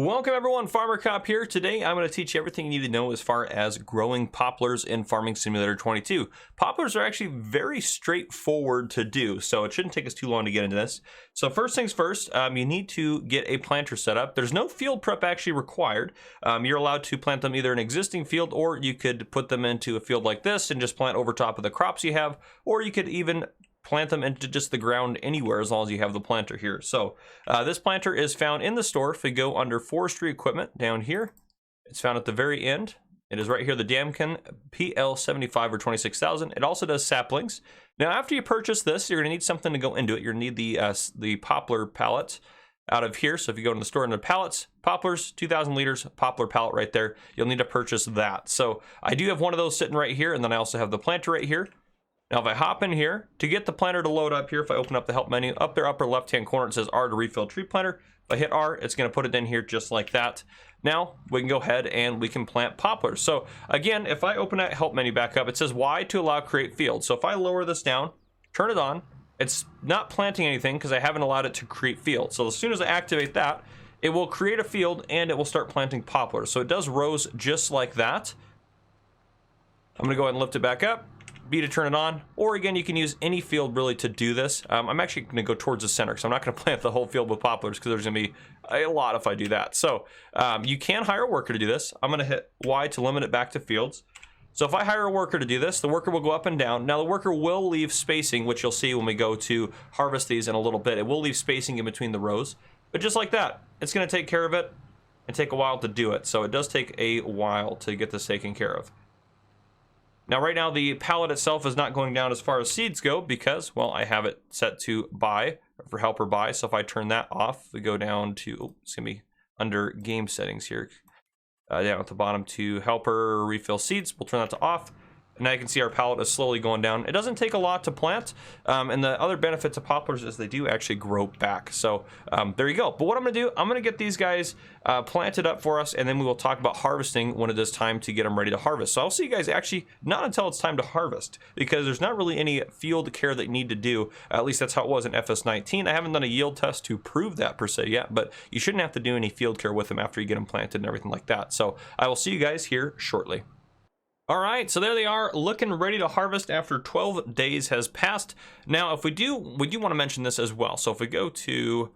Welcome everyone, Farmer Cop here. Today I'm going to teach you everything you need to know as far as growing poplars in Farming Simulator 22. Poplars are actually very straightforward to do, so it shouldn't take us too long to get into this. So first things first, you need to get a planter set up. There's no field prep actually required. You're allowed to plant them either in an existing field, or you could put them into a field like this and just plant over top of the crops you have, or you could even plant them into just the ground anywhere as long as you have the planter here. So this planter is found in the store. If we go under forestry equipment down here, it's found at the very end. It is right here, the Damkin PL75 or 26,000. It also does saplings. Now after you purchase this, you're gonna need something to go into it. You're gonna need the poplar pallet out of here. So if you go to the store under pallets, poplars, 2,000 liters, poplar pallet right there, you'll need to purchase that. So I do have one of those sitting right here, and then I also have the planter right here. Now if I hop in here, to get the planter to load up here, if I open up the help menu, up there upper left hand corner it says R to refill tree planter. If I hit R, it's going to put it in here just like that. Now we can go ahead and we can plant poplars. So again, if I open that help menu back up, it says Y to allow create field. So if I lower this down, turn it on, it's not planting anything because I haven't allowed it to create field. So as soon as I activate that, it will create a field and it will start planting poplars. So it does rows just like that. I'm going to go ahead and lift it back up. B to turn it on, or again you can use any field really to do this. I'm actually going to go towards the center, so I'm not going to plant the whole field with poplars because there's going to be a lot if I do that. So you can hire a worker to do this. I'm going to hit Y to limit it back to fields. So if I hire a worker to do this, the worker will go up and down. Now the worker will leave spacing, which you'll see when we go to harvest these in a little bit. It will leave spacing in between the rows, but just like that, it's going to take care of it and take a while to do it. So it does take a while to get this taken care of. Now right now the pallet itself is not going down as far as seeds go because, well, I have it set to buy, for helper buy. So if I turn that off, we go down to, it's gonna be under game settings here, down at the bottom to helper refill seeds. We'll turn that to off. And now you can see our pallet is slowly going down. It doesn't take a lot to plant. And the other benefit to poplars is they do actually grow back. So there you go. But what I'm gonna do, I'm gonna get these guys planted up for us, and then we will talk about harvesting when it is time to get them ready to harvest. So I'll see you guys actually not until it's time to harvest, because there's not really any field care that you need to do. At least that's how it was in FS19. I haven't done a yield test to prove that per se yet, but you shouldn't have to do any field care with them after you get them planted and everything like that. So I will see you guys here shortly. All right, so there they are, looking ready to harvest after 12 days has passed. Now, if we do want to mention this as well. So if we go to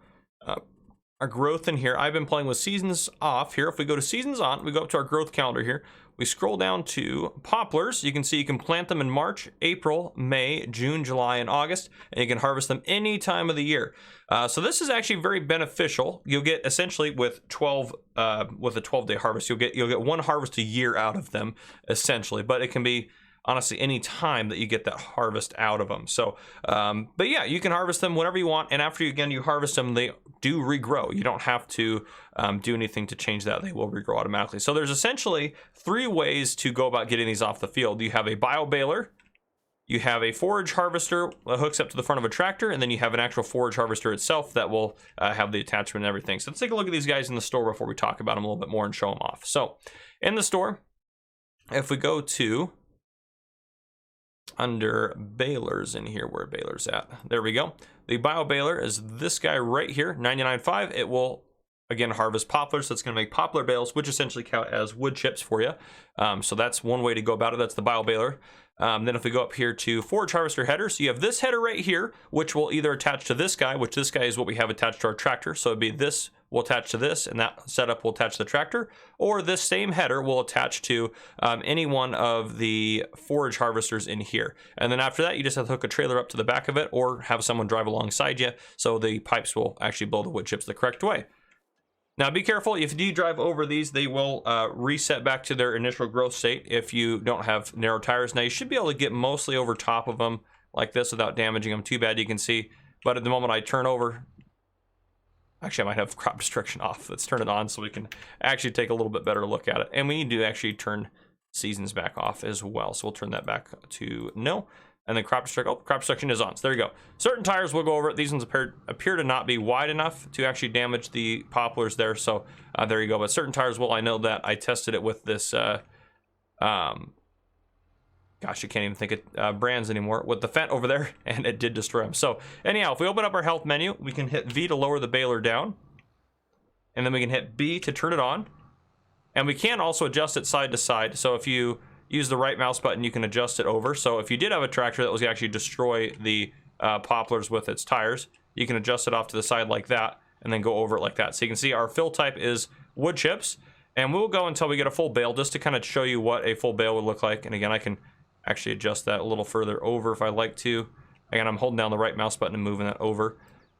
our growth in here, I've been playing with seasons off here. If we go to seasons on, we go up to our growth calendar here. We scroll down to poplars. You can see you can plant them in March, April, May, June, July, and August, and you can harvest them any time of the year. So this is actually very beneficial. You'll get essentially with a 12-day harvest, you'll get one harvest a year out of them essentially, but it can be honestly any time that you get that harvest out of them. So but yeah, you can harvest them whenever you want, and after you harvest them, they do regrow. You don't have to do anything to change that. They will regrow automatically. So there's essentially 3 ways to go about getting these off the field. You have a bio baler, you have a forage harvester that hooks up to the front of a tractor, and then you have an actual forage harvester itself that will have the attachment and everything. So let's take a look at these guys in the store before we talk about them a little bit more and show them off. So in the store, if we go to under balers in here, where balers at, there we go. The bio baler is this guy right here, 99.5. It will again harvest poplars, so it's going to make poplar bales, which essentially count as wood chips for you. So that's one way to go about it. That's the bio baler. Then if we go up here to forage harvester header, so you have this header right here, which will either attach to this guy, which this guy is what we have attached to our tractor. So it'd be this will attach to this, and that setup will attach to the tractor, or this same header will attach to any one of the forage harvesters in here. And then after that, you just have to hook a trailer up to the back of it, or have someone drive alongside you, so the pipes will actually blow the wood chips the correct way. Now be careful, if you do drive over these, they will reset back to their initial growth state if you don't have narrow tires. Now you should be able to get mostly over top of them like this without damaging them too bad, you can see. But at the moment I turn over, actually I might have crop destruction off. Let's turn it on so we can actually take a little bit better look at it. And we need to actually turn seasons back off as well. So we'll turn that back to no. And then crop destruction is on. So there you go. Certain tires will go over it. These ones appear to not be wide enough to actually damage the poplars there. So there you go. But certain tires will. I know that I tested it with this. Gosh, I can't even think of brands anymore. With the Fendt over there, and it did destroy them. So anyhow, if we open up our health menu, we can hit V to lower the baler down. and then we can hit B to turn it on. And we can also adjust it side to side. So if you use the right mouse button, you can adjust it over. So if you did have a tractor that was actually destroy the poplars with its tires, you can adjust it off to the side like that and then go over it like that. So you can see our fill type is wood chips, and we'll go until we get a full bale just to kind of show you what a full bale would look like. And again, I can actually adjust that a little further over if I like to. Again, I'm holding down the right mouse button and moving that over.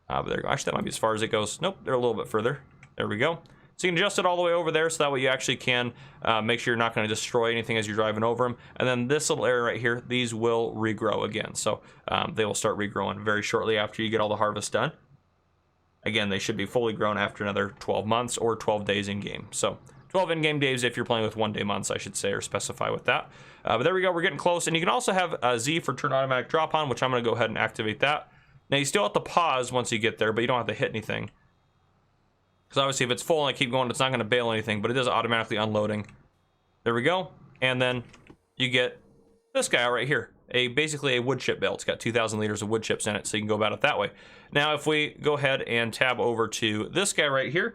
But there you go. Actually, that might be as far as it goes. Nope, they're a little bit further. There we go. So you can adjust it all the way over there, so that way you actually can make sure you're not going to destroy anything as you're driving over them. And then this little area right here, these will regrow again. So they will start regrowing very shortly after you get all the harvest done. Again, they should be fully grown after another 12 months or 12 days in game. So 12 in-game days if you're playing with 1 day months, I should say, or specify with that. But there we go, we're getting close. And you can also have Z for turn automatic drop on, which I'm going to go ahead and activate that. Now you still have to pause once you get there, but you don't have to hit anything. Because obviously if it's full and I keep going, it's not going to bail anything, but it is automatically unloading. There we go. And then you get this guy right here, basically a wood chip bale. It's got 2,000 liters of wood chips in it, so you can go about it that way. Now if we go ahead and tab over to this guy right here,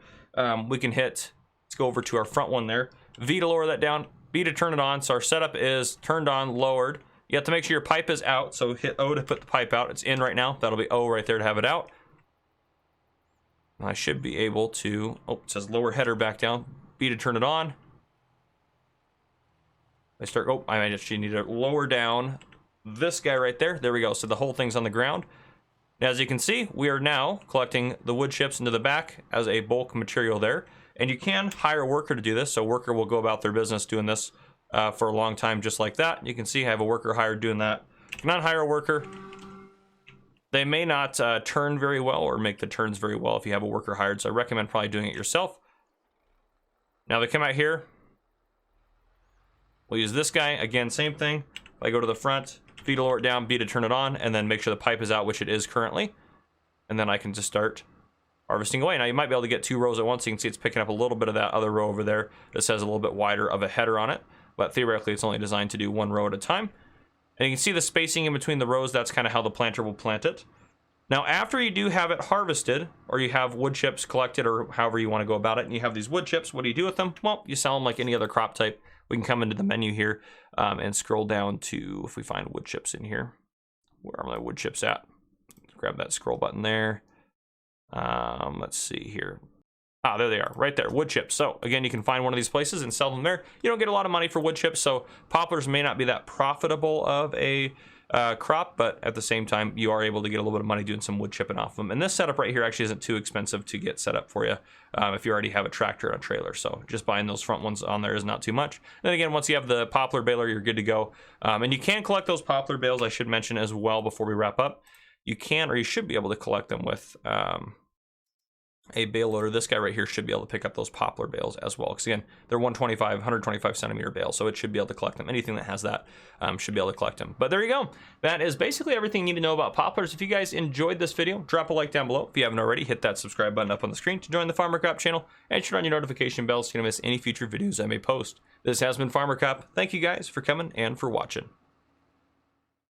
we can hit, let's go over to our front one there, V to lower that down, B to turn it on. So our setup is turned on, lowered. You have to make sure your pipe is out, so hit O to put the pipe out. It's in right now. That'll be O right there to have it out. I should be able to, oh, it says lower header back down, B to turn it on. I actually need to lower down this guy right there. There we go. So the whole thing's on the ground. Now, as you can see, we are now collecting the wood chips into the back as a bulk material there. And you can hire a worker to do this. So a worker will go about their business doing this for a long time, just like that. You can see I have a worker hired doing that. You cannot hire a worker. They may not turn very well or make the turns very well if you have a worker hired, so I recommend probably doing it yourself. Now they come out here. We'll use this guy. Again, same thing. If I go to the front, B to lower it down, B to turn it on, and then make sure the pipe is out, which it is currently. And then I can just start harvesting away. Now you might be able to get 2 rows at once. You can see it's picking up a little bit of that other row over there that says a little bit wider of a header on it. But theoretically, it's only designed to do 1 row at a time. And you can see the spacing in between the rows. That's kind of how the planter will plant it. Now, after you do have it harvested, or you have wood chips collected, or however you want to go about it, and you have these wood chips, what do you do with them? Well, you sell them like any other crop type. We can come into the menu here and scroll down to, if we find wood chips in here, where are my wood chips at? Grab that scroll button there. Let's see here. Ah, there they are, right there, wood chips. So again, you can find one of these places and sell them there. You don't get a lot of money for wood chips, so poplars may not be that profitable of a crop, but at the same time, you are able to get a little bit of money doing some wood chipping off them. And this setup right here actually isn't too expensive to get set up for you if you already have a tractor and a trailer. So just buying those front ones on there is not too much. Then again, once you have the poplar baler, you're good to go. And you can collect those poplar bales, I should mention as well before we wrap up. You can, or you should be able to collect them with a bale loader. This guy right here should be able to pick up those poplar bales as well, because again, they're 125 centimeter bales, so it should be able to collect them. Anything that has that should be able to collect them. But there you go. That is basically everything you need to know about poplars. If you guys enjoyed this video, drop a like down below. If you haven't already, hit that subscribe button up on the screen to join the Farmer Cop channel, and turn on your notification bells so you don't miss any future videos I may post. This has been Farmer Cop. Thank you guys for coming and for watching.